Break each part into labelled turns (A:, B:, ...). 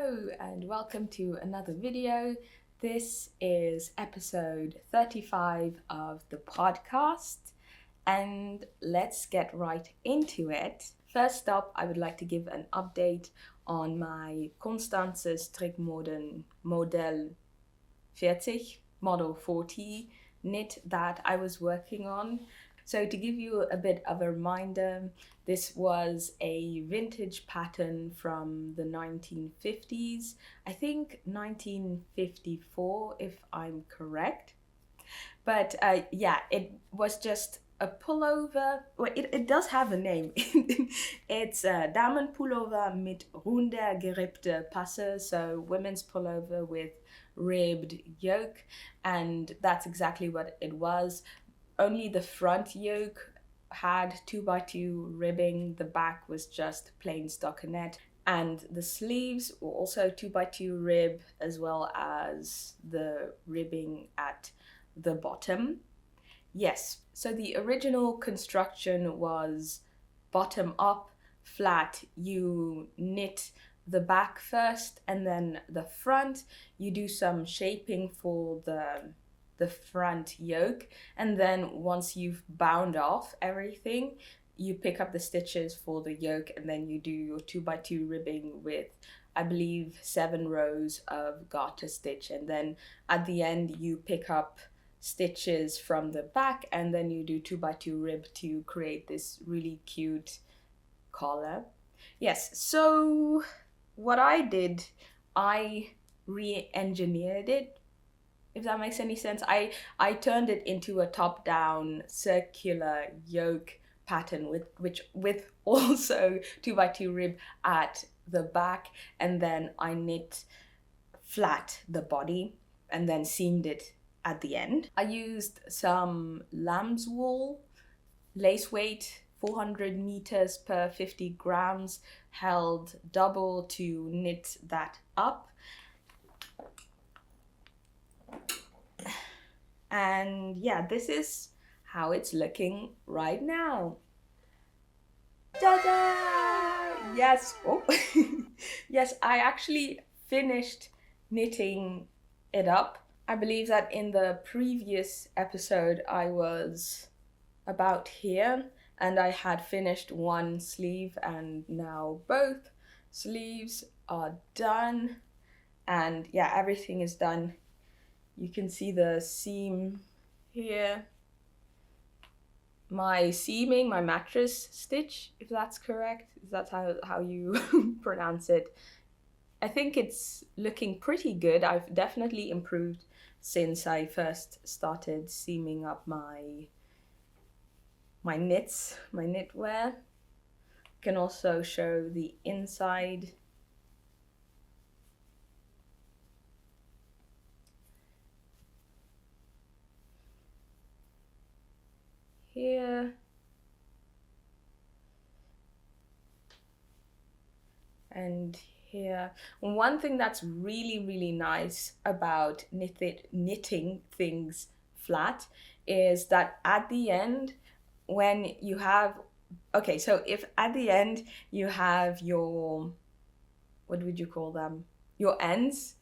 A: Hello and welcome to another video. This is episode 35 of the podcast and let's get right into it. First up, I would like to give an update on my Constance Strickmoden Model 40, Model 40 knit that I was working on. So to give you a bit of a reminder, this was a vintage pattern from the 1950s. I think 1954 if I'm correct. But yeah, it was just a pullover. Well, it does have a name. It's a Damenpullover mit runder gerippte Passe, so women's pullover with ribbed yoke, and that's exactly what it was. Only the front yoke had 2x2 ribbing, the back was just plain stockinette, and the sleeves were also 2x2 rib, as well as the ribbing at the bottom. Yes, so the original construction was bottom up, flat. You knit the back first and then the front. You do some shaping for the front yoke, and then once you've bound off everything, you pick up the stitches for the yoke, and then you do your 2x2 ribbing with, I believe, 7 rows of garter stitch, and then at the end you pick up stitches from the back, and then you do 2x2 rib to create this really cute collar. Yes, so what I did, I re-engineered it, if that makes any sense. I turned it into a top-down circular yoke pattern with also 2x2 rib at the back, and then I knit flat the body and then seamed it at the end. I used some lamb's wool, lace weight 400 meters per 50 grams, held double to knit that up. And yeah, this is how it's looking right now. Ta-da! Yes, oh. Yes, I actually finished knitting it up. I believe that in the previous episode I was about here and I had finished one sleeve, and now both sleeves are done. And yeah, everything is done. You can see the seam here. My seaming, my mattress stitch, if that's correct. Is that how you pronounce it? I think it's looking pretty good. I've definitely improved since I first started seaming up my knitwear. I can also show the inside. Here and here. One thing that's really nice about knitting things flat is that at the end, when you have, okay, so if at the end you have your, what would you call them? Your ends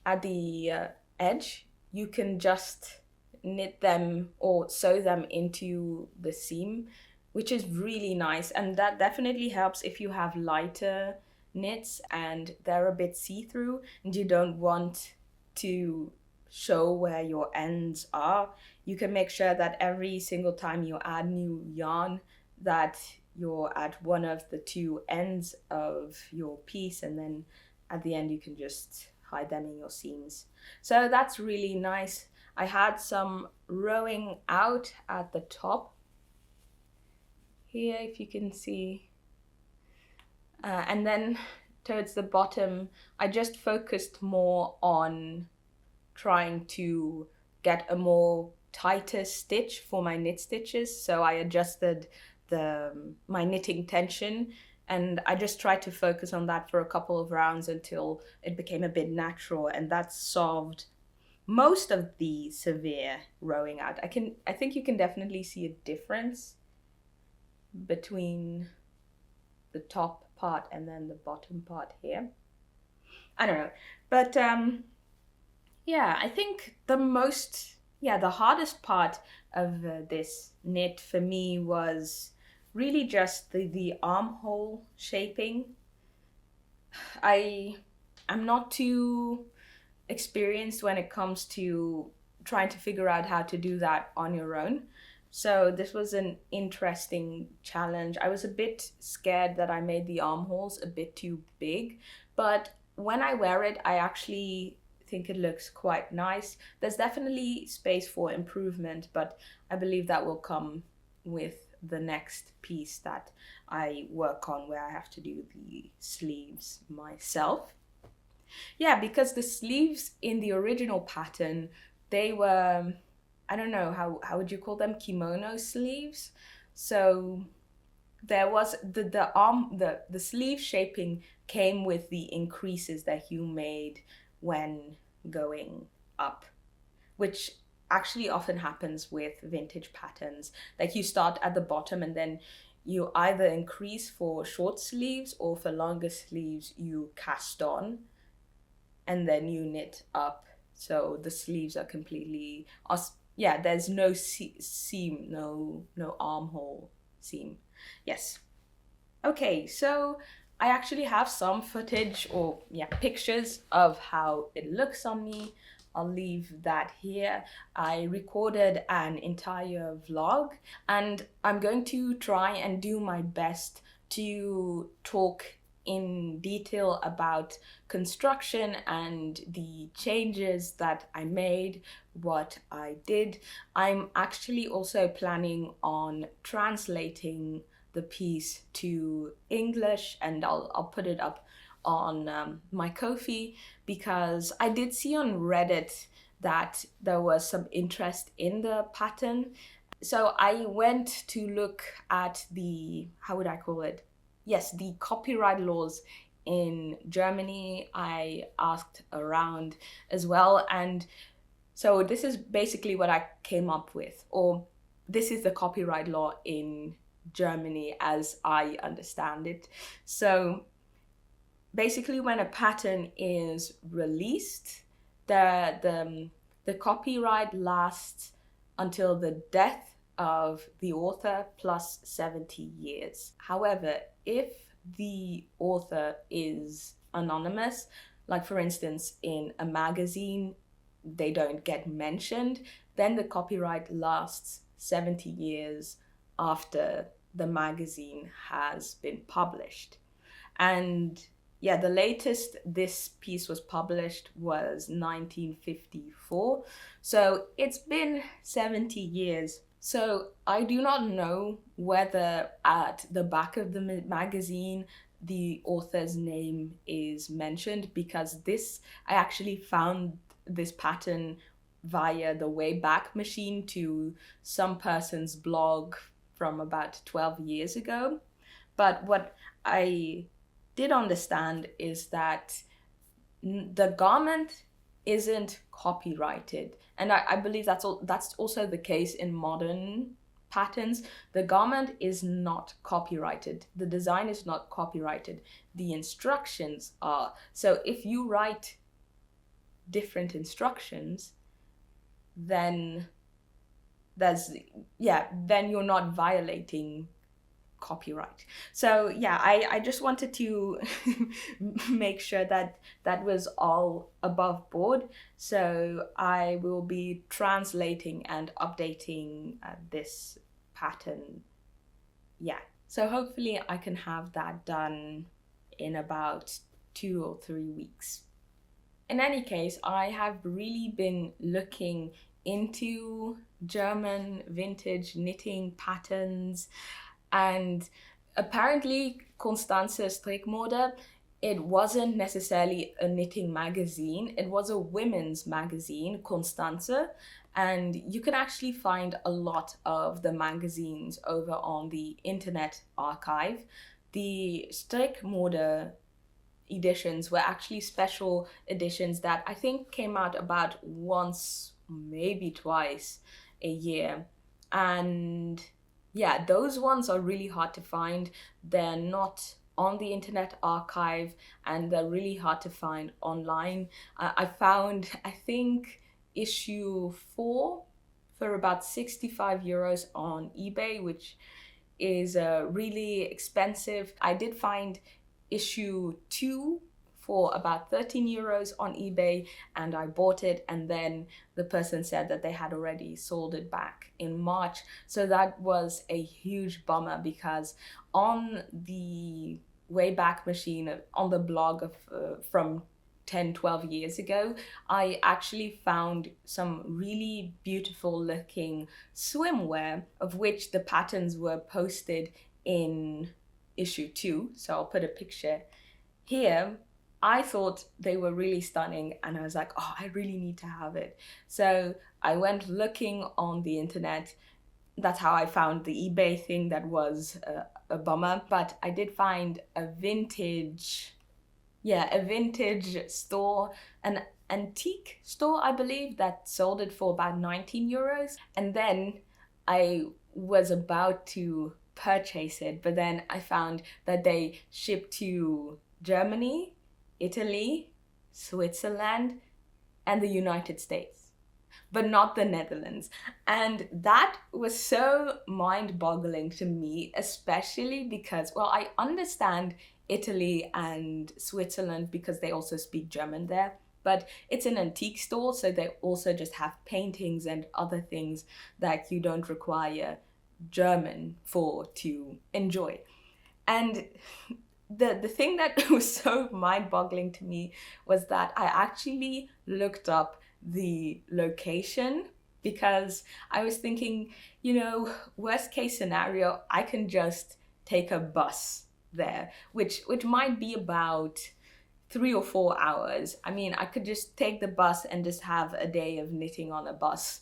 A: at the edge, you can just knit them or sew them into the seam, which is really nice. And that definitely helps if you have lighter knits and they're a bit see-through and you don't want to show where your ends are. You can make sure that every single time you add new yarn that you're at one of the two ends of your piece, and then at the end you can just hide them in your seams. So that's really nice. I had some rowing out at the top here, if you can see. And then towards the bottom, I just focused more on trying to get a more tighter stitch for my knit stitches. So I adjusted my knitting tension, and I just tried to focus on that for a couple of rounds until it became a bit natural, and that solved most of the severe rowing out. I think you can definitely see a difference between the top part and then the bottom part here. I don't know. But yeah, I think the hardest part of this knit for me was really just the armhole shaping. I I'm not too experienced when it comes to trying to figure out how to do that on your own. So this was an interesting challenge. I was a bit scared that I made the armholes a bit too big, but when I wear it, I actually think it looks quite nice. There's definitely space for improvement, but I believe that will come with the next piece that I work on, where I have to do the sleeves myself. Yeah, because the sleeves in the original pattern, they were, I don't know, how would you call them? Kimono sleeves. So there was the sleeve shaping came with the increases that you made when going up, which actually often happens with vintage patterns. Like you start at the bottom and then you either increase for short sleeves, or for longer sleeves you cast on and then you knit up, so the sleeves are completely, yeah, there's no seam, no armhole seam. Yes. Okay, so I actually have some footage, or yeah, pictures of how it looks on me. I'll leave that here. I recorded an entire vlog, and I'm going to try and do my best to talk in detail about construction and the changes that I made, what I did. I'm actually also planning on translating the piece to English, and I'll put it up on my Ko-fi, because I did see on Reddit that there was some interest in the pattern. So I went to look at the, how would I call it? Yes, the copyright laws in Germany. I asked around as well, and so this is basically what I came up with, or this is the copyright law in Germany as I understand it. So basically, when a pattern is released, the copyright lasts until the death of the author plus 70 years. However, if the author is anonymous, like for instance in a magazine, they don't get mentioned, then the copyright lasts 70 years after the magazine has been published. And yeah, the latest this piece was published was 1954. So it's been 70 years. So I do not know whether at the back of the magazine the author's name is mentioned, because I actually found this pattern via the Wayback Machine to some person's blog from about 12 years ago. But what I did understand is that the garment isn't copyrighted, and I believe that's also the case in modern patterns. The garment is not copyrighted, the design is not copyrighted, the instructions are. So if you write different instructions, then then you're not violating copyright. So yeah, I just wanted to make sure that that was all above board. So I will be translating and updating this pattern. Yeah, so hopefully I can have that done in about 2 or 3 weeks. In any case, I have really been looking into German vintage knitting patterns, and apparently Constanze Strickmode, it wasn't necessarily a knitting magazine, it was a women's magazine, Constanze, and you can actually find a lot of the magazines over on the Internet Archive. The Strickmode editions were actually special editions that I think came out about once, maybe twice a year. And yeah, those ones are really hard to find. They're not on the Internet Archive, and they're really hard to find online. I found, I think, issue 4 for about 65 euros on eBay, which is really expensive. I did find issue 2 for about 13 euros on eBay, and I bought it, and then the person said that they had already sold it back in March. So that was a huge bummer, because on the Wayback Machine, on the blog of from 10-12 years ago, I actually found some really beautiful looking swimwear, of which the patterns were posted in issue 2. So I'll put a picture here. I thought they were really stunning, and I was like, oh, I really need to have it. So I went looking on the internet. That's how I found the eBay thing. That was a bummer, but I did find a vintage store, an antique store, I believe, that sold it for about 19 euros. And then I was about to purchase it, but then I found that they ship to Germany, Italy, Switzerland, and the United States, but not the Netherlands. And that was so mind-boggling to me, especially because, well, I understand Italy and Switzerland because they also speak German there, but it's an antique store, so they also just have paintings and other things that you don't require German for to enjoy. And the thing that was so mind-boggling to me was that I actually looked up the location, because I was thinking, worst case scenario, I can just take a bus there, which might be about 3 or 4 hours. I mean, I could just take the bus and just have a day of knitting on a bus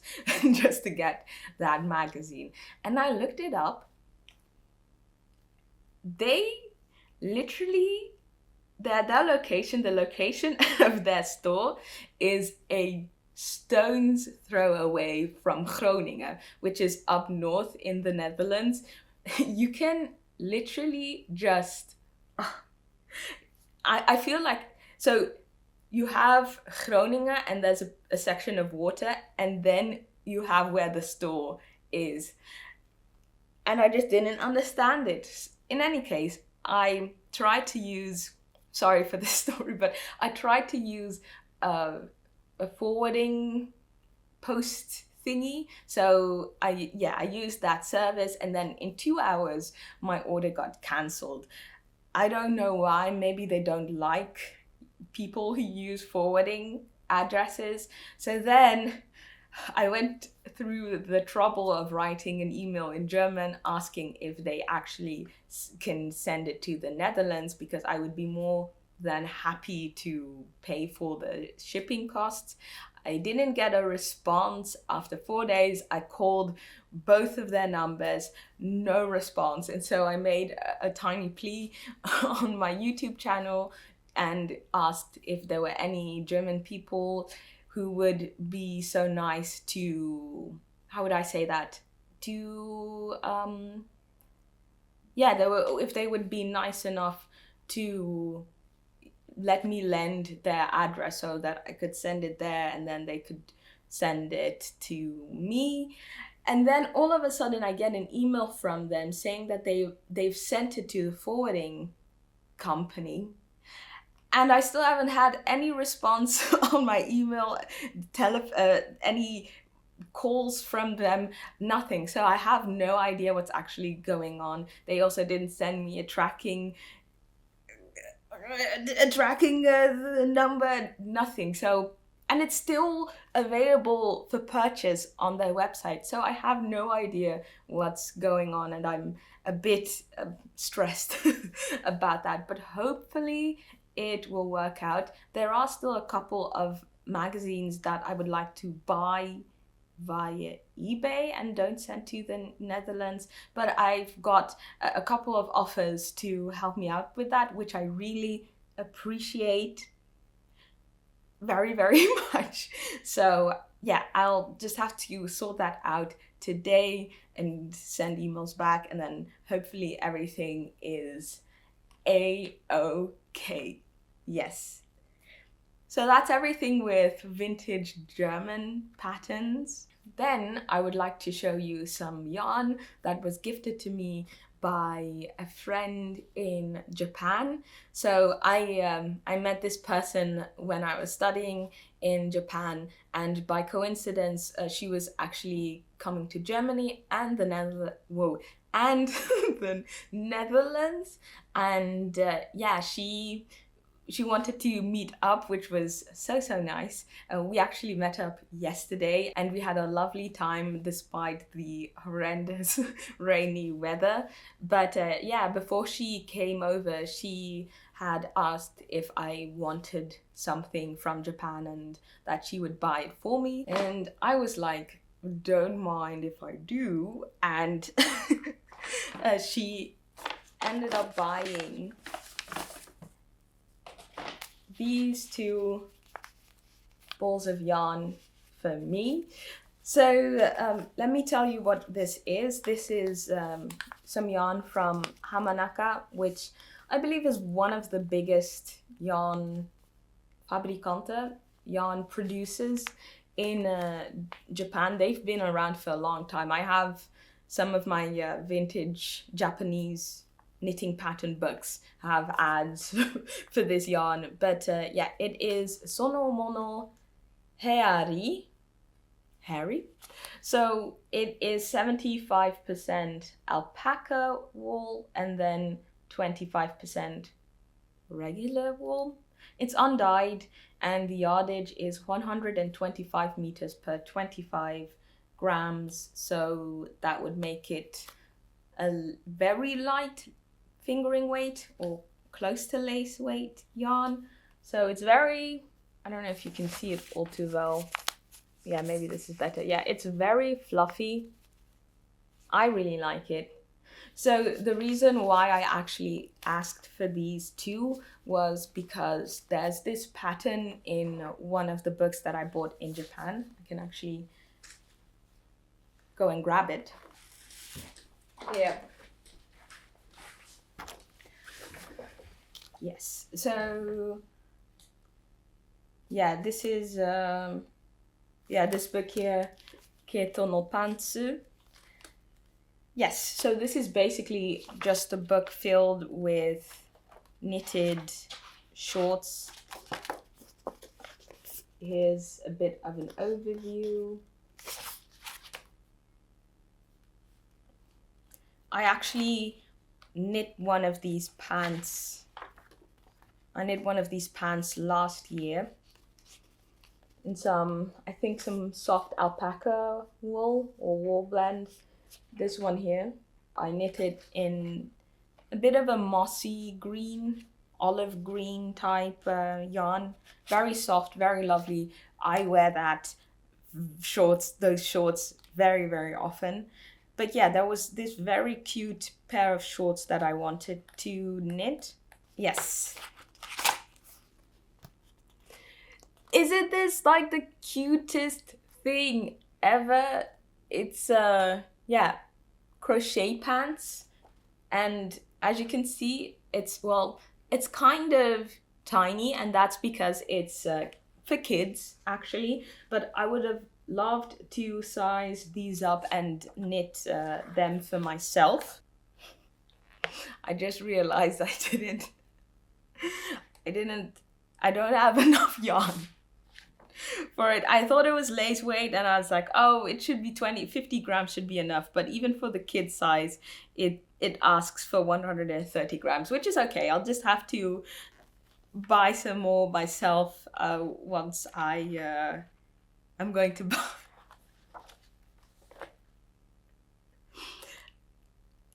A: just to get that magazine. And I looked it up. They literally, the location of their store is a stone's throw away from Groningen, which is up north in the Netherlands. You can literally just, I feel like, so you have Groningen and there's a section of water, and then you have where the store is. And I just didn't understand it. In any case, I tried to use, sorry for this story, but I tried to use a forwarding post thingy. So I used that service, and then in 2 hours, my order got cancelled. I don't know why. Maybe they don't like people who use forwarding addresses. So then I went through the trouble of writing an email in German asking if they actually can send it to the Netherlands, because I would be more than happy to pay for the shipping costs. I didn't get a response. After 4 days, I called both of their numbers, no response. And so I made a tiny plea on my YouTube channel and asked if there were any German people who would be so nice to, how would I say that? To, if they would be nice enough to let me lend their address so that I could send it there, and then they could send it to me. And then all of a sudden I get an email from them saying that they've sent it to the forwarding company. And I still haven't had any response on my email, any calls from them, nothing. So I have no idea what's actually going on. They also didn't send me a tracking number, nothing. So, and it's still available for purchase on their website. So I have no idea what's going on, and I'm a bit stressed about that. But hopefully it will work out. There are still a couple of magazines that I would like to buy via eBay and don't send to the Netherlands, but I've got a couple of offers to help me out with that, which I really appreciate very, very much. So yeah, I'll just have to sort that out today and send emails back, and then hopefully everything is A-OK. Yes. So that's everything with vintage German patterns. Then I would like to show you some yarn that was gifted to me by a friend in Japan. So I met this person when I was studying in Japan, and by coincidence, she was actually coming to Germany and the the Netherlands, and yeah, she wanted to meet up, which was so nice. We actually met up yesterday and we had a lovely time despite the horrendous rainy weather. But yeah, before she came over, she had asked if I wanted something from Japan and that she would buy it for me. And I was like, don't mind if I do. And she ended up buying these two balls of yarn for me. So let me tell you what this is. This is some yarn from Hamanaka, which I believe is one of the biggest yarn fabricante, yarn producers in Japan. They've been around for a long time. I have some of my vintage Japanese knitting pattern books have ads for this yarn, but yeah, it is Sono Mono Heari. So it is 75% alpaca wool and then 25% regular wool. It's undyed and the yardage is 125 meters per 25 grams, so that would make it a very light fingering weight or close to lace weight yarn. So it's very, I don't know if you can see it all too well. Yeah, maybe this is better. Yeah, it's very fluffy. I really like it. So the reason why I actually asked for these two was because there's this pattern in one of the books that I bought in Japan. I can actually go and grab it. Yeah. Yes, so yeah, this is this book here, Keito no Pantsu. Yes, so this is basically just a book filled with knitted shorts. Here's a bit of an overview. I actually knit one of these pants. I knit one of these pants last year in I think some soft alpaca wool or wool blend. This one here, I knit it in a bit of a mossy green, olive green type yarn. Very soft, very lovely. I wear those shorts very often. But yeah, there was this very cute pair of shorts that I wanted to knit. Yes. Isn't this like the cutest thing ever? It's yeah, crochet pants, and as you can see, it's kind of tiny, and that's because it's for kids actually, but I would have loved to size these up and knit them for myself. I just realized I don't have enough yarn for it. I thought it was lace weight and I was like, oh, it should be 50 grams should be enough. But even for the kid size, it asks for 130 grams, which is okay. I'll just have to buy some more myself once I'm going to buy.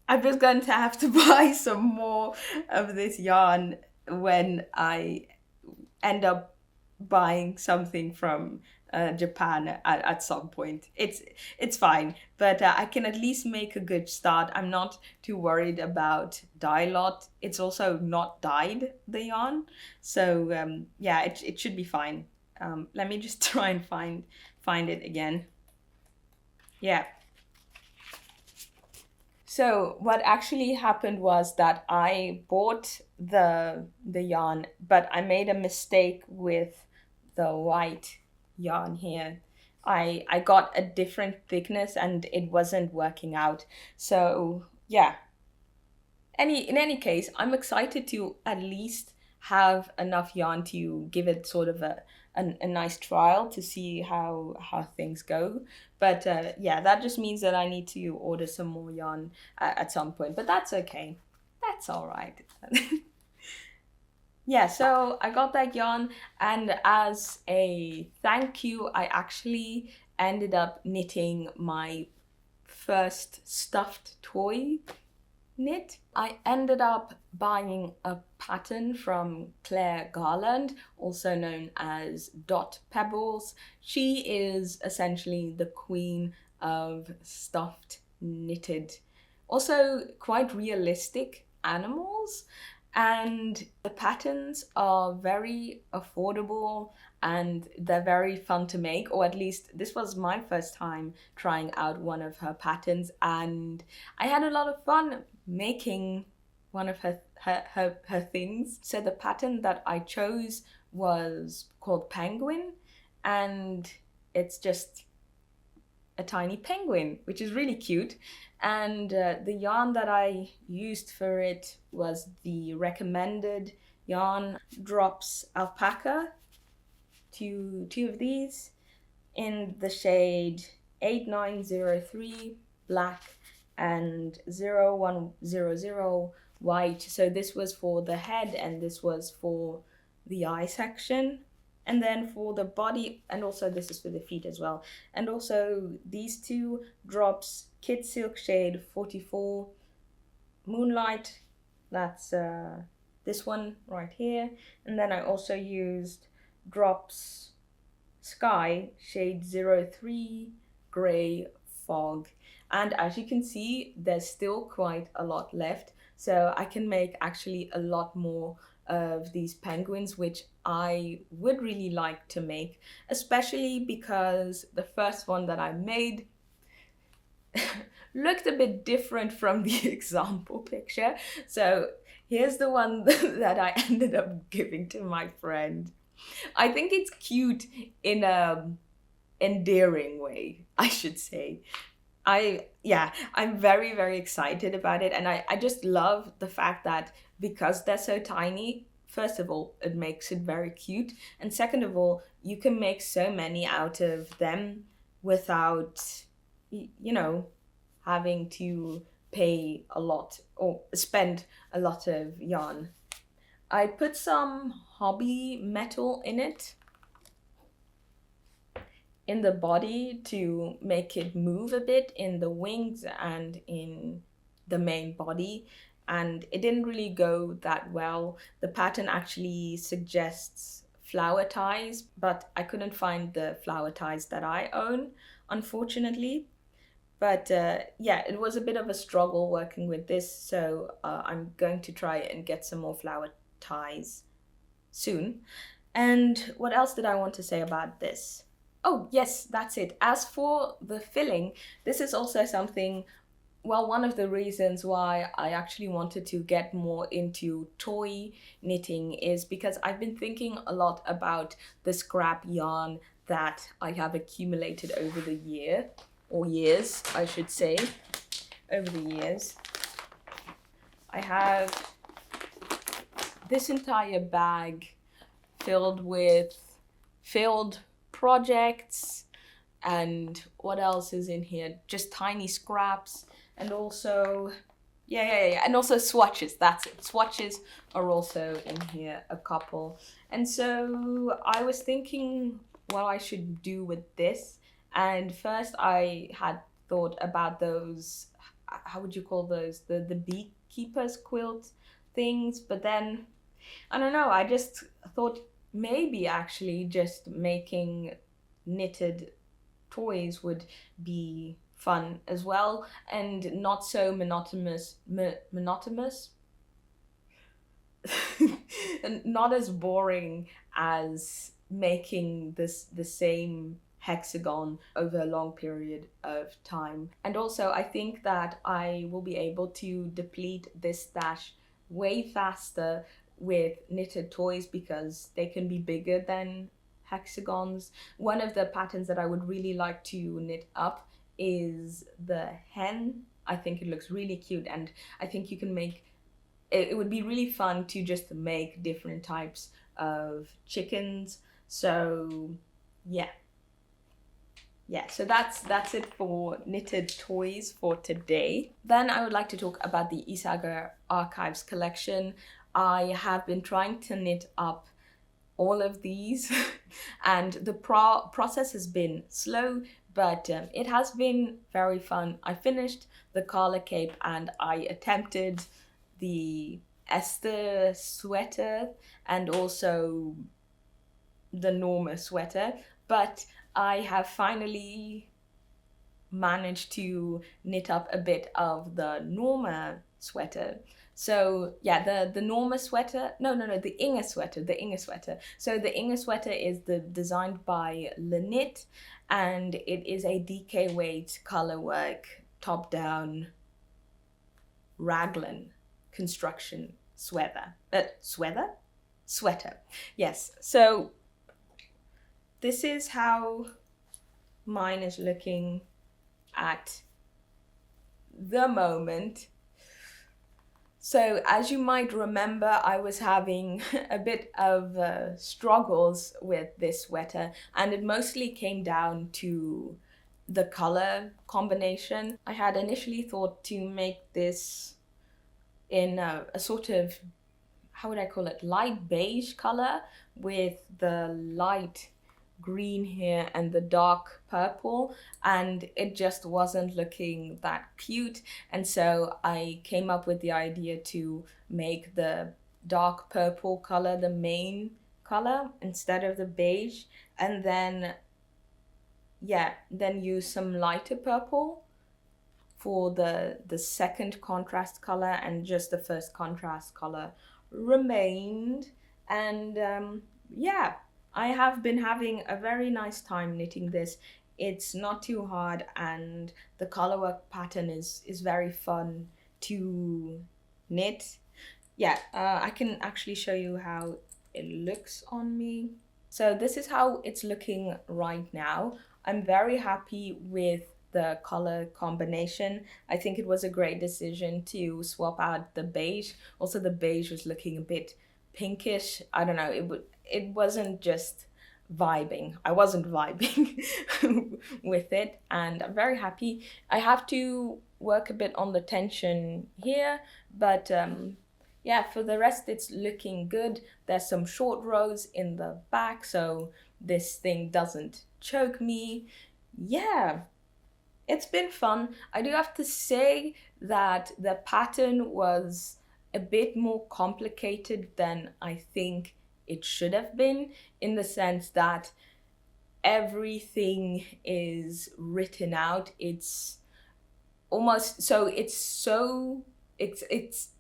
A: I'm just going to have to buy some more of this yarn when I end up buying something from Japan at some point. It's fine, but I can at least make a good start. I'm not too worried about dye lot. It's also not dyed, the yarn, so yeah, it should be fine. Let me just try and find it again. Yeah. So what actually happened was that I bought the yarn, but I made a mistake with the white yarn here. I got a different thickness and it wasn't working out. So yeah, in any case, I'm excited to at least have enough yarn to give it sort of a nice trial to see how things go. But yeah, that just means that I need to order some more yarn at some point. But that's okay. That's all right. Yeah, so I got that yarn, and as a thank you, I actually ended up knitting my first stuffed toy knit. I ended up buying a pattern from Claire Garland, also known as Dot Pebbles. She is essentially the queen of stuffed knitted, also quite realistic animals. And the patterns are very affordable and they're very fun to make, or at least this was my first time trying out one of her patterns, and I had a lot of fun making one of her things. So the pattern that I chose was called Penguin, and it's just a tiny penguin, which is really cute. And the yarn that I used for it was the recommended yarn drops Alpaca, two of these in the shade 8903 black and 0100 white. So this was for the head and this was for the eye section. And then for the body, and also this is for the feet as well. And also these two drops, Kid Silk shade 44 Moonlight, that's this one right here. And then I also used drops Sky shade 03 Grey Fog. And as you can see, there's still quite a lot left. So I can make actually a lot more of these penguins, which I would really like to make, especially because the first one that I made looked a bit different from the example picture. So here's the one that I ended up giving to my friend. I think it's cute in a endearing way, I should say. I'm very, very excited about it. And I just love the fact that because they're so tiny, first of all, it makes it very cute. And second of all, you can make so many out of them without, having to pay a lot or spend a lot of yarn. I put some hobby metal in it, in the body, to make it move a bit in the wings and in the main body, and it didn't really go that well. The pattern actually suggests flower ties, but I couldn't find the flower ties that I own, unfortunately. But yeah, it was a bit of a struggle working with this, so I'm going to try and get some more flower ties soon. And what else did I want to say about this? Oh, yes, that's it. As for the filling, this is also something, well, one of the reasons why I actually wanted to get more into toy knitting is because I've been thinking a lot about the scrap yarn that I have accumulated over the year, or years, I should say, over the years. I have this entire bag filled with failed projects, and what else is in here? Just tiny scraps, and also and also swatches. That's it. Swatches are also in here, a couple. And so I was thinking what I should do with this, and first I had thought about those, how would you call those, the beekeeper's quilt things, but then I don't know, I just thought maybe actually just making knitted toys would be fun as well, and not so monotonous and not as boring as making the same hexagon over a long period of time. And also I think that I will be able to deplete this stash way faster with knitted toys because they can be bigger than hexagons. One of the patterns that I would really like to knit up is the hen. I think it looks really cute, and I think you can make it would be really fun to just make different types of chickens. So yeah, so that's it for knitted toys for today. Then I would like to talk about the Saga Archives collection. I have been trying to knit up all of these and the process has been slow, but it has been very fun. I finished the collar cape and I attempted the Esther sweater and also the Norma sweater, but I have finally managed to knit up a bit of the Norma sweater. So yeah, the Norma sweater, no, the Inge sweater. So the Inge sweater is designed by Lenit, and it is a DK weight colorwork top down raglan construction sweater. Sweater. Yes. So this is how mine is looking at the moment. So as you might remember, I was having a bit of struggles with this sweater, and it mostly came down to the color combination. I had initially thought to make this in a sort of, how would I call it, light beige color with the light green here and the dark purple, and it just wasn't looking that cute. And so I came up with the idea to make the dark purple color the main color instead of the beige, and then use some lighter purple for the second contrast color, and just the first contrast color remained. And I have been having a very nice time knitting this. It's not too hard, and the colorwork pattern is very fun to knit. I can actually show you how it looks on me. So this is how it's looking right now. I'm very happy with the color combination. I think it was a great decision to swap out the beige. Also, the beige was looking a bit pinkish. I don't know, it wasn't just vibing. I wasn't vibing with it, and I'm very happy. I have to work a bit on the tension here, but for the rest it's looking good. There's some short rows in the back so this thing doesn't choke me. It's been fun. I do have to say that the pattern was a bit more complicated than I think it should have been, in the sense that everything is written out. It's almost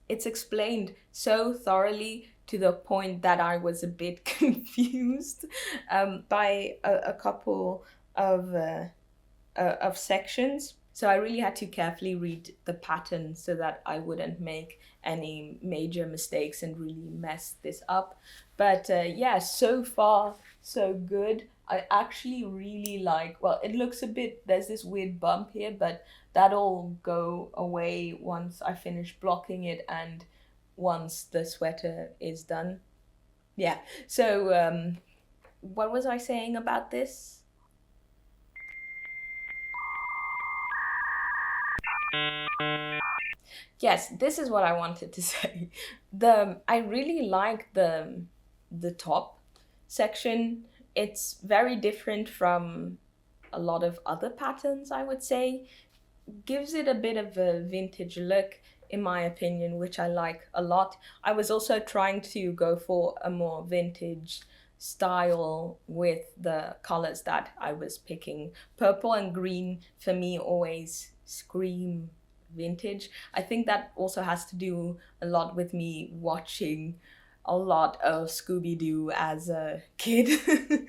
A: it's explained so thoroughly to the point that I was a bit confused by a couple of sections. So I really had to carefully read the pattern so that I wouldn't make any major mistakes and really mess this up. But so far so good. I actually really like, well, it looks a bit, there's this weird bump here, but that'll go away once I finish blocking it and once the sweater is done. So what was I saying about this? Yes, this is what I wanted to say. I really like the top section. It's very different from a lot of other patterns, I would say. Gives it a bit of a vintage look, in my opinion, which I like a lot. I was also trying to go for a more vintage style with the colors that I was picking. Purple and green for me always scream vintage. I think that also has to do a lot with me watching a lot of Scooby-Doo as a kid.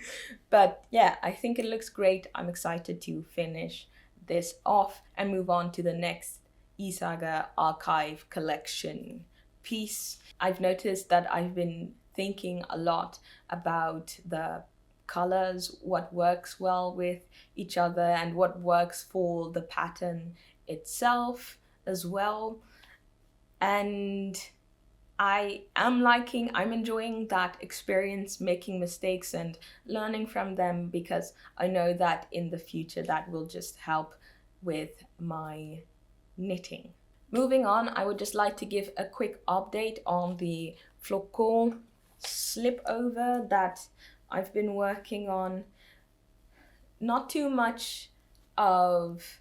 A: But yeah, I think it looks great. I'm excited to finish this off and move on to the next eSaga archive collection piece. I've noticed that I've been thinking a lot about the colors, what works well with each other, and what works for the pattern itself as well. And I'm enjoying that experience, making mistakes and learning from them, because I know that in the future that will just help with my knitting. Moving on, I would just like to give a quick update on the flocon slipover that I've been working on. Not too much of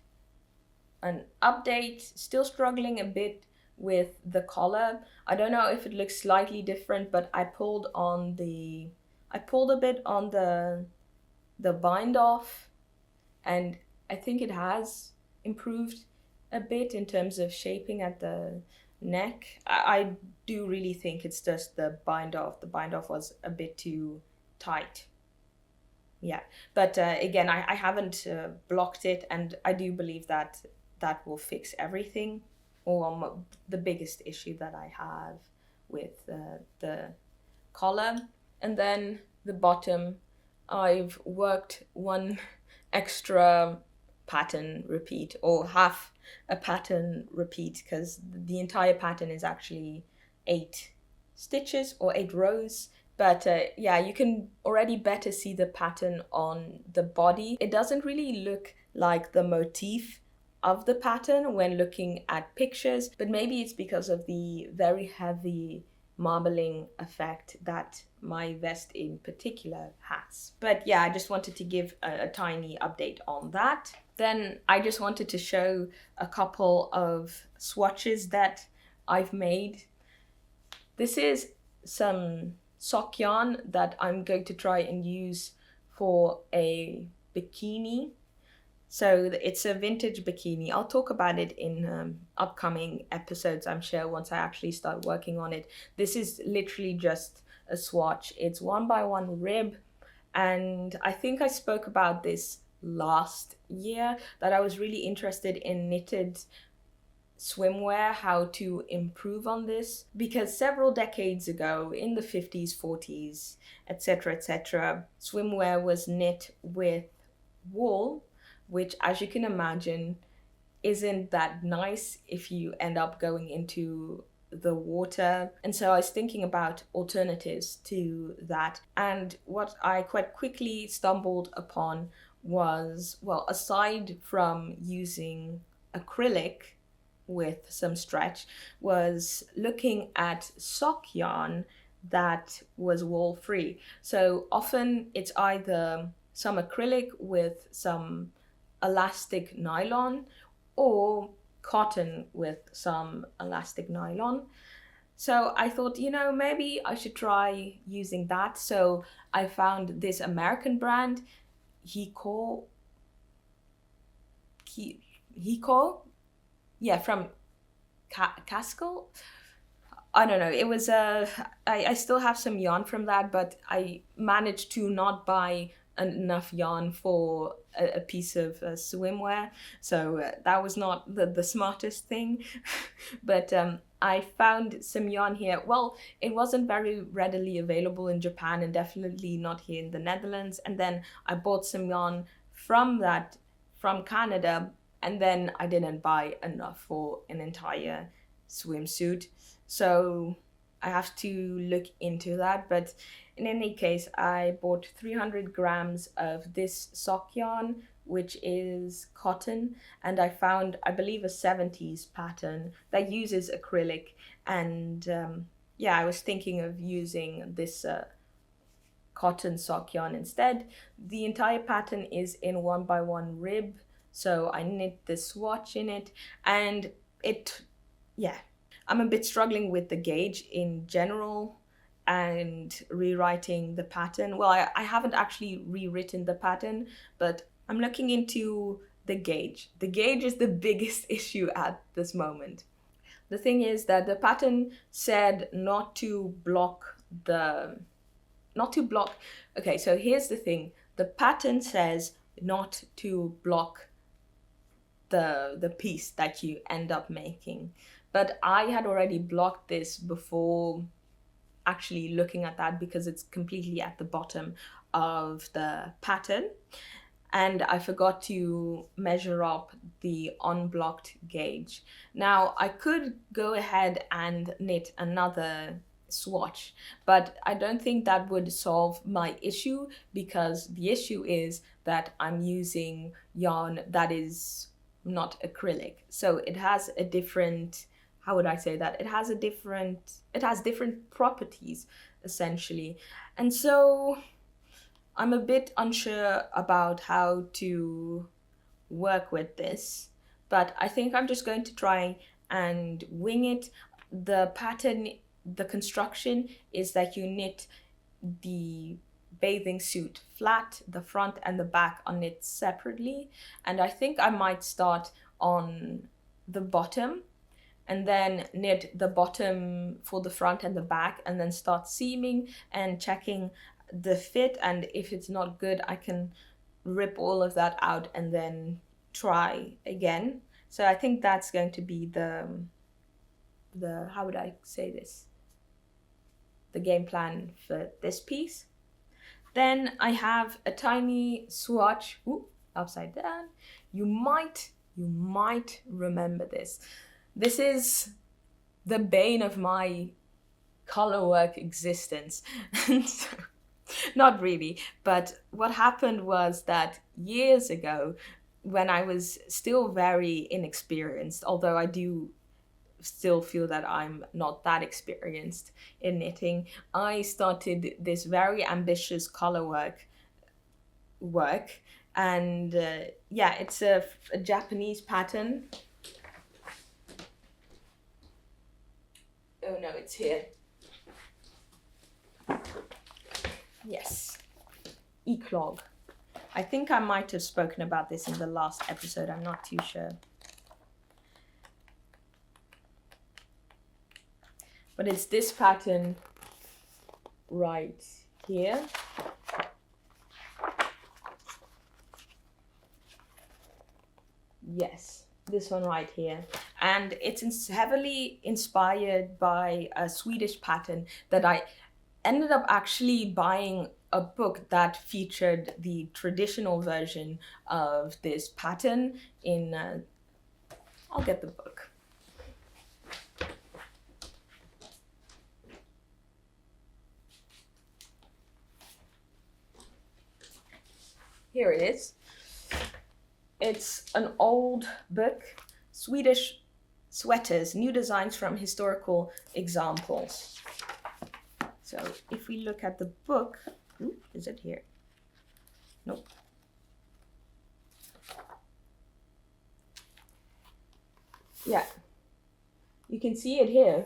A: an update, still struggling a bit with the collar. I don't know if it looks slightly different, but I pulled a bit on the bind off, and I think it has improved a bit in terms of shaping at the neck. I do really think it's just the bind off. The bind off was a bit too tight. Yeah, but again, I haven't blocked it, and I do believe that will fix everything, or the biggest issue that I have with the collar. And then the bottom, I've worked one extra pattern repeat, or half a pattern repeat, because the entire pattern is actually 8 stitches or 8 rows. But yeah, you can already better see the pattern on the body. It doesn't really look like the motif of the pattern when looking at pictures, but maybe it's because of the very heavy marbling effect that my vest in particular has. But yeah, I just wanted to give a tiny update on that. Then I just wanted to show a couple of swatches that I've made. This is some sock yarn that I'm going to try and use for a bikini. So it's a vintage bikini. I'll talk about it in upcoming episodes, I'm sure, once I actually start working on it. This is literally just a swatch. It's 1x1 rib, and I think I spoke about this last year, that I was really interested in knitted swimwear, how to improve on this, because several decades ago, in the 50s, 40s, etc., swimwear was knit with wool, which, as you can imagine, isn't that nice if you end up going into the water. And so I was thinking about alternatives to that. And what I quite quickly stumbled upon was, well, aside from using acrylic with some stretch, was looking at sock yarn that was wool free. So often it's either some acrylic with some elastic nylon, or cotton with some elastic nylon. So I thought, maybe I should try using that. So I found this American brand, Hiko, yeah, from Caskel. I don't know. It was I still have some yarn from that, but I managed to not buy enough yarn for a piece of swimwear, so that was not the smartest thing. But I found some yarn here. Well, it wasn't very readily available in Japan, and definitely not here in the Netherlands. And then I bought some yarn from Canada, and then I didn't buy enough for an entire swimsuit. So I have to look into that. But in any case, I bought 300 grams of this sock yarn, which is cotton, and I found, I believe, a 70s pattern that uses acrylic. And yeah, I was thinking of using this cotton sock yarn instead. The entire pattern is in 1x1 rib, so I knit the swatch in it, and I'm a bit struggling with the gauge in general and rewriting the pattern. Well, I haven't actually rewritten the pattern, but I'm looking into the gauge. The gauge is the biggest issue at this moment. The thing is that the pattern said not to block not to block. Okay, so here's the thing. The pattern says not to block the piece that you end up making. But I had already blocked this before actually looking at that, because it's completely at the bottom of the pattern. And I forgot to measure up the unblocked gauge. Now, I could go ahead and knit another swatch, but I don't think that would solve my issue, because the issue is that I'm using yarn that is not acrylic. So it has a different, how would I say that? It has different properties, essentially. And so I'm a bit unsure about how to work with this, but I think I'm just going to try and wing it. The pattern, the construction is that you knit the bathing suit flat, the front and the back are knit separately, and I think I might start on the bottom and then knit the bottom for the front and the back, and then start seaming and checking the fit, and if it's not good I can rip all of that out and then try again. So I think that's going to be the how would I say this, the game plan for this piece. Then I have a tiny swatch, upside down. You might remember this. This is the bane of my color work existence. So, not really, but what happened was that years ago, when I was still very inexperienced, although I do still feel that I'm not that experienced in knitting, I started this very ambitious color work, and yeah, it's a Japanese pattern. Oh no, it's here. Yes, eclog. I think I might have spoken about this in the last episode, I'm not too sure. But it's this pattern right here. Yes, this one right here. And it's heavily inspired by a Swedish pattern that I ended up actually buying a book that featured the traditional version of this pattern in, I'll get the book. Here it is. It's an old book, Swedish Sweaters, New Designs from Historical Examples. So if we look at the book, is it here? Nope. Yeah, you can see it here.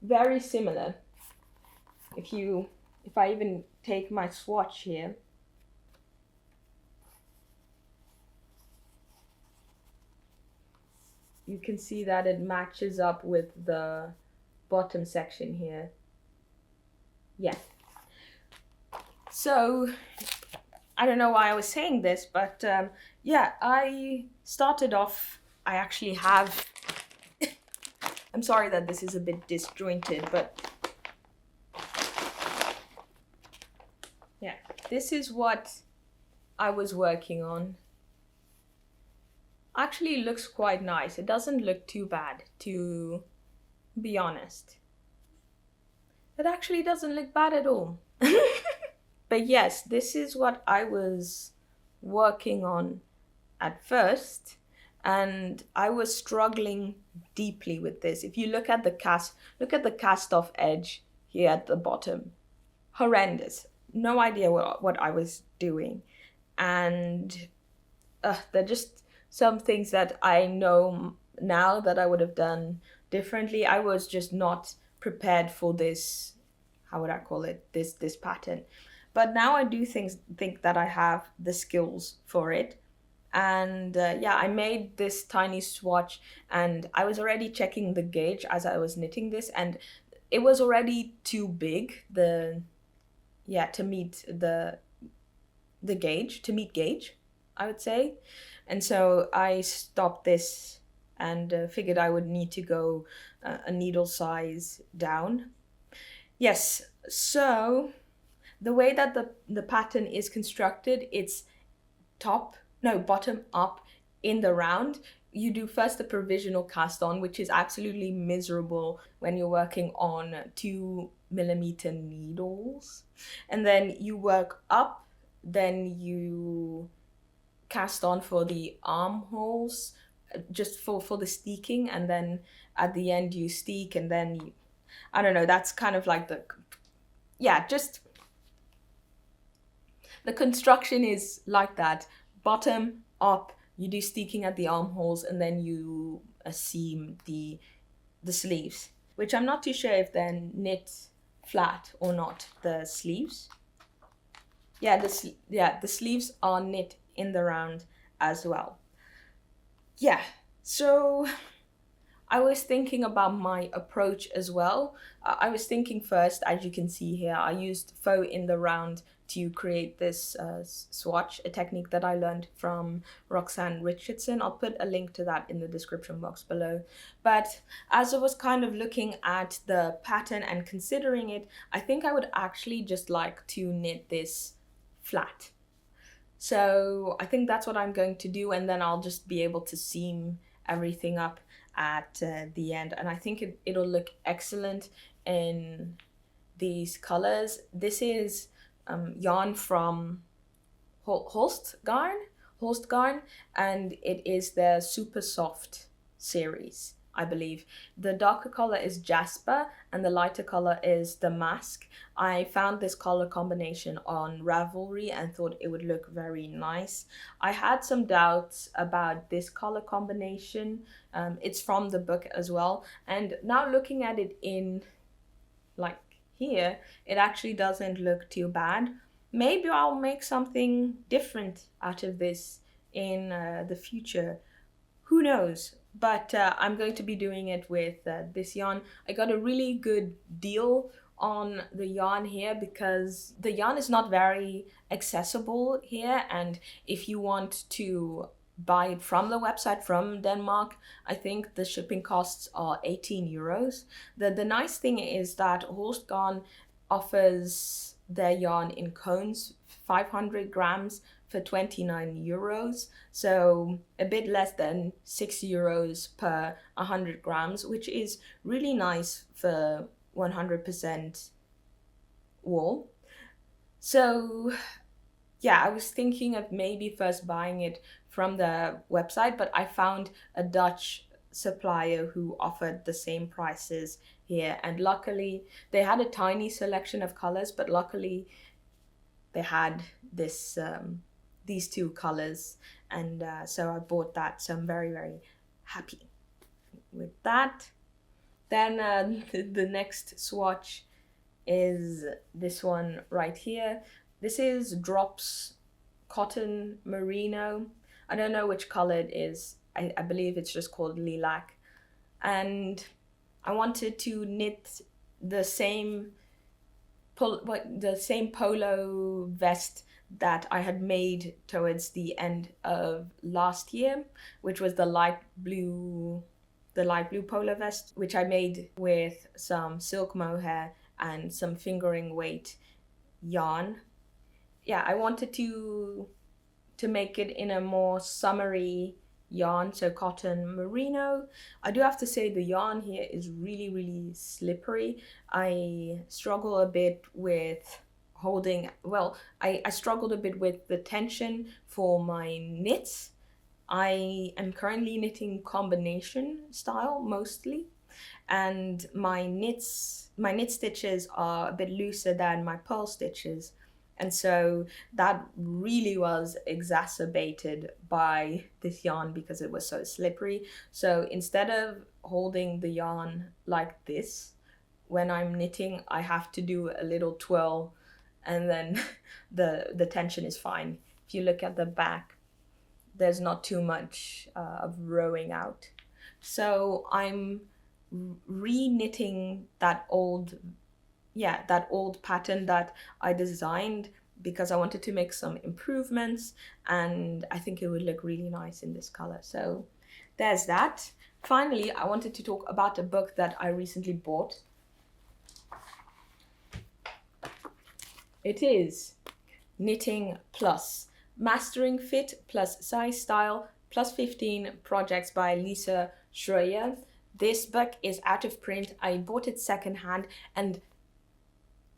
A: Very similar. If I even take my swatch here, you can see that it matches up with the bottom section here. Yeah. So, I don't know why I was saying this, but yeah, I started off, I actually have, I'm sorry that this is a bit disjointed, but yeah, this is what I was working on. Actually, it looks quite nice. It doesn't look too bad, to be honest. It actually doesn't look bad at all. But yes, this is what I was working on at first, and I was struggling deeply with this. If you look at the cast off edge here at the bottom. Horrendous. No idea what I was doing. And they're just some things that I know now that I would have done differently. I was just not prepared for this, how would I call it, this pattern. But now I do think that I have the skills for it. And yeah, I made this tiny swatch, and I was already checking the gauge as I was knitting this, and it was already too big, to meet the gauge, I would say. And so I stopped this and figured I would need to go a needle size down. Yes, so the way that the pattern is constructed, it's bottom up in the round. You do first the provisional cast on, which is absolutely miserable when you're working on 2mm needles. And then you work up, then you cast on for the armholes, just for the steeking, and then at the end you steek, and then I don't know, that's kind of like just the construction is like that. Bottom up, you do steeking at the armholes, and then you seam the sleeves, which I'm not too sure if they're knit flat or not, the sleeves. The sleeves are knit in the round as well. Yeah, so I was thinking about my approach as well. I was thinking first, as you can see here, I used faux in the round to create this swatch, a technique that I learned from Roxanne Richardson. I'll put a link to that in the description box below. But as I was kind of looking at the pattern and considering it, I think I would actually just like to knit this flat. So I think that's what I'm going to do, and then I'll just be able to seam everything up at the end. And I think it'll look excellent in these colors. This is yarn from holst garn, and it is their super soft series, I believe. The darker color is Jasper and the lighter color is Damask. I found this color combination on Ravelry and thought it would look very nice. I had some doubts about this color combination. It's from the book as well, and now looking at it in like here, it actually doesn't look too bad. Maybe I'll make something different out of this in the future. Who knows? But I'm going to be doing it with this yarn. I got a really good deal on the yarn here because the yarn is not very accessible here, and if you want to buy it from the website from Denmark, I think the shipping costs are 18 euros. The nice thing is that Holst Garn offers their yarn in cones, 500 grams for 29 euros, so a bit less than 6 euros per 100 grams, which is really nice for 100% wool. So yeah, I was thinking of maybe first buying it from the website, but I found a Dutch supplier who offered the same prices here, and luckily they had a tiny selection of colors, but luckily they had this these two colors, and so I bought that, so I'm very, very happy with that. Then the next swatch is this one right here. This is Drops Cotton Merino. I don't know which color it is. I believe it's just called lilac. And I wanted to knit the same polo vest that I had made towards the end of last year, which was the light blue polo vest, which I made with some silk mohair and some fingering weight yarn. Yeah, I wanted to make it in a more summery yarn, so cotton merino. I do have to say the yarn here is really, really slippery. I struggle a bit with I struggled a bit with the tension for my knits. I am currently knitting combination style mostly, and my knit stitches are a bit looser than my purl stitches, and so that really was exacerbated by this yarn because it was so slippery. So instead of holding the yarn like this when I'm knitting, I have to do a little twirl, and then the tension is fine. If you look at the back, there's not too much of rowing out. So I'm re-knitting that old pattern that I designed because I wanted to make some improvements, and I think it would look really nice in this color. So there's that. Finally, I wanted to talk about a book that I recently bought. It is Knitting Plus, Mastering Fit plus Size Style plus 15 Projects by Lisa Schreier. This book is out of print. I bought it secondhand, and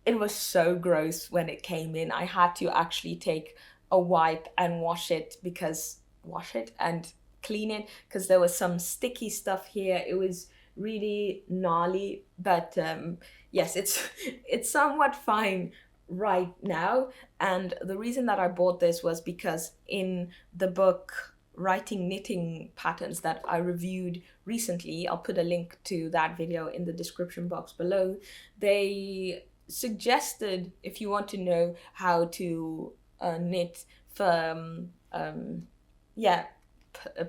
A: it was so gross when it came in. I had to actually take a wipe and wash it and clean it because there was some sticky stuff here. It was really gnarly, but yes, it's somewhat fine right now. And the reason that I bought this was because in the book Writing Knitting Patterns that I reviewed recently, I'll put a link to that video in the description box below, they suggested, if you want to know how to knit for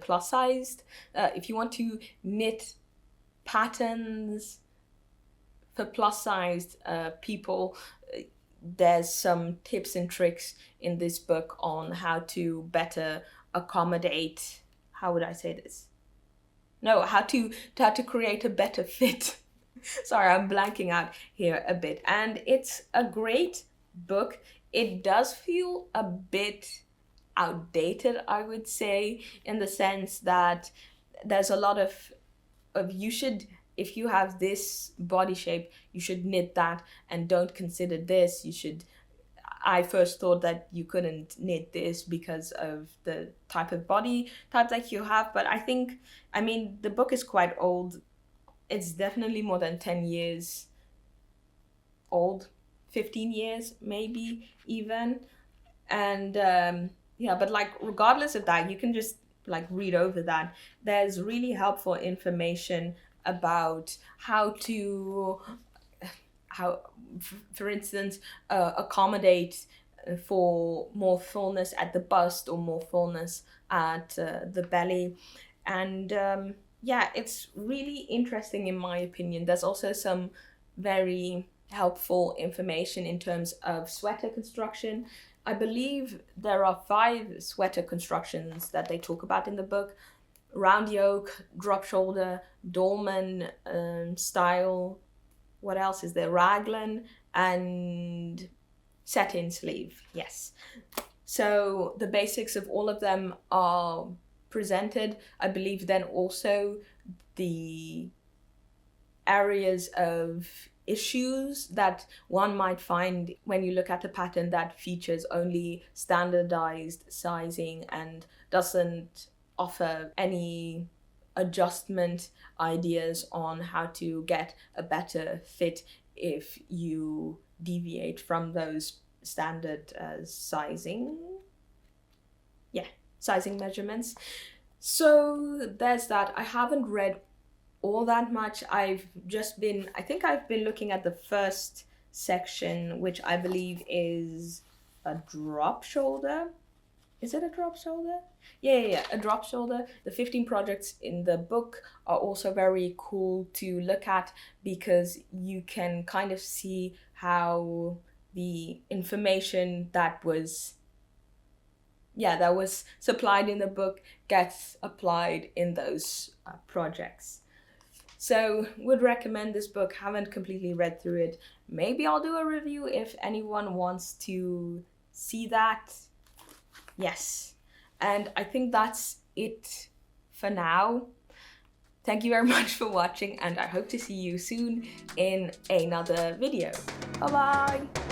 A: plus sized, if you want to knit patterns for plus sized people, there's some tips and tricks in this book on how to better accommodate, how would I say this? No, how to create a better fit. Sorry, I'm blanking out here a bit. And it's a great book. It does feel a bit outdated, I would say, in the sense that there's a lot of you should, if you have this body shape, you should knit that and don't consider this. I first thought that you couldn't knit this because of the type of body type that you have, but I mean, the book is quite old. It's definitely more than 10 years old, 15 years maybe even. And but like regardless of that, you can just like read over that. There's really helpful information about how, for instance, accommodate for more fullness at the bust or more fullness at the belly. And it's really interesting in my opinion. There's also some very helpful information in terms of sweater construction. I believe there are 5 sweater constructions that they talk about in the book: round yoke, drop shoulder, dolman style. What else is there? Raglan and set-in sleeve. Yes. So the basics of all of them are presented. I believe then also the areas of issues that one might find when you look at a pattern that features only standardized sizing and doesn't offer any adjustment ideas on how to get a better fit if you deviate from those standard sizing measurements. So there's that. I haven't read all that much. I think I've been looking at the first section, which I believe is a drop shoulder. Is it a drop shoulder? Yeah, a drop shoulder. The 15 projects in the book are also very cool to look at because you can kind of see how the information that was supplied in the book gets applied in those projects. So would recommend this book. Haven't completely read through it. Maybe I'll do a review if anyone wants to see that. Yes. And I think that's it for now. Thank you very much for watching, and I hope to see you soon in another video. Bye bye.